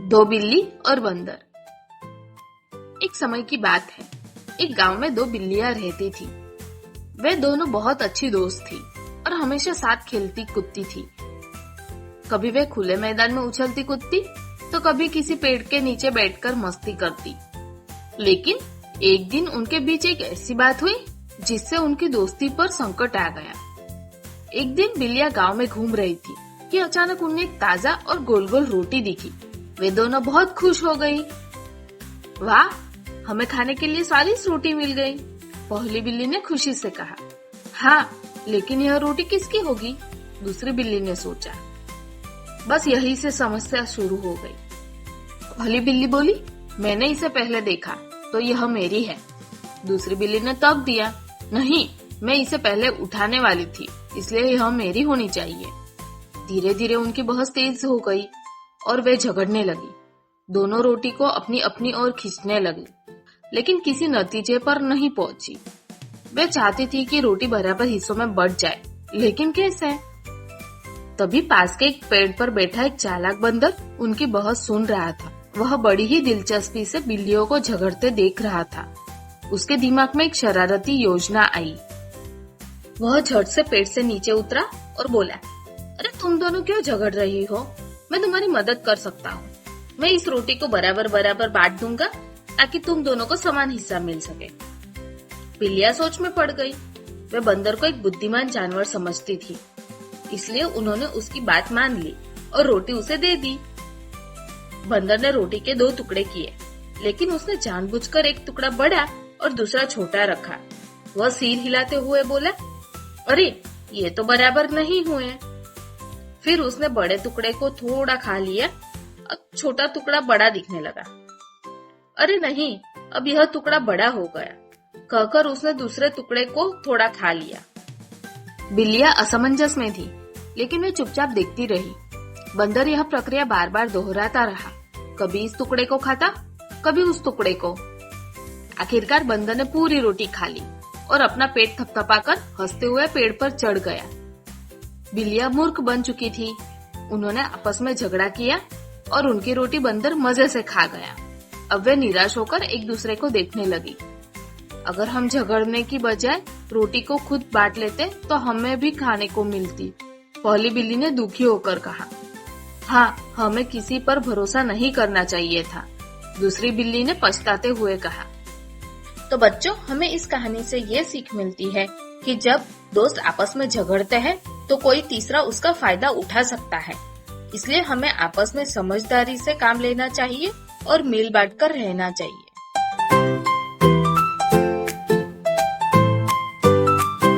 दो बिल्ली और बंदर। एक समय की बात है, एक गांव में दो बिल्लियां रहती थी। वे दोनों बहुत अच्छी दोस्त थी और हमेशा साथ खेलती कूदती थी। कभी वे खुले मैदान में उछलती कूदती तो कभी किसी पेड़ के नीचे बैठकर मस्ती करती। लेकिन एक दिन उनके बीच एक ऐसी बात हुई जिससे उनकी दोस्ती पर संकट आ गया। एक दिन बिल्लियां गांव में घूम रही थी कि अचानक उन्हें एक ताजा और गोल गोल रोटी दिखी। वे दोनों बहुत खुश हो गई। वाह, हमें खाने के लिए स्वादिष्ट रोटी मिल गई। पहली बिल्ली ने खुशी से कहा। हाँ, लेकिन यह रोटी किसकी होगी? दूसरी बिल्ली ने सोचा। बस यही से समस्या शुरू हो गई। पहली बिल्ली बोली, मैंने इसे पहले देखा तो यह मेरी है। दूसरी बिल्ली ने तर्क दिया, नहीं, मैं इसे पहले उठाने वाली थी, इसलिए यह मेरी होनी चाहिए। धीरे धीरे उनकी बहस तेज हो गई और वे झगड़ने लगी। दोनों रोटी को अपनी अपनी ओर खींचने लगी, लेकिन किसी नतीजे पर नहीं पहुंची। वे चाहती थी कि रोटी बराबर हिस्सों में बंट जाए, लेकिन कैसे? तभी पास के एक पेड़ पर बैठा एक चालाक बंदर उनकी बहस सुन रहा था। वह बड़ी ही दिलचस्पी से बिल्लियों को झगड़ते देख रहा था। उसके दिमाग में एक शरारती योजना आई। वह झट से पेड़ से नीचे उतरा और बोला, अरे तुम दोनों क्यों झगड़ रही हो? मैं तुम्हारी मदद कर सकता हूँ। मैं इस रोटी को बराबर बराबर बांट दूंगा ताकि तुम दोनों को समान हिस्सा मिल सके। बिल्लियां सोच में पड़ गई। वे बंदर को एक बुद्धिमान जानवर समझती थी, इसलिए उन्होंने उसकी बात मान ली और रोटी उसे दे दी। बंदर ने रोटी के दो टुकड़े किए, लेकिन उसने जानबूझकर एक टुकड़ा बड़ा और दूसरा छोटा रखा। वह सिर हिलाते हुए बोला, अरे ये तो बराबर नहीं हुए। फिर उसने बड़े टुकड़े को थोड़ा खा लिया और छोटा टुकड़ा बड़ा दिखने लगा। अरे नहीं, अब यह टुकड़ा बड़ा हो गया, कहकर उसने दूसरे टुकड़े को थोड़ा खा लिया। बिल्लियां असमंजस में थी, लेकिन वे चुपचाप देखती रही। बंदर यह प्रक्रिया बार बार दोहराता रहा, कभी इस टुकड़े को खाता, कभी उस टुकड़े को। आखिरकार बंदर ने पूरी रोटी खा ली और अपना पेट थपथपाकर हंसते हुए पेड़ पर चढ़ गया। बिल्लियां मूर्ख बन चुकी थी। उन्होंने आपस में झगड़ा किया और उनकी रोटी बंदर मजे से खा गया। अब वे निराश होकर एक दूसरे को देखने लगी। अगर हम झगड़ने की बजाय रोटी को खुद बांट लेते तो हमें भी खाने को मिलती। पहली बिल्ली ने दुखी होकर कहा। हाँ, हमें किसी पर भरोसा नहीं करना चाहिए था। दूसरी बिल्ली ने पछताते हुए कहा। तो बच्चों, हमें इस कहानी से ये सीख मिलती है कि जब दोस्त आपस में झगड़ते हैं तो कोई तीसरा उसका फायदा उठा सकता है। इसलिए हमें आपस में समझदारी से काम लेना चाहिए और मिल बांट कर रहना चाहिए।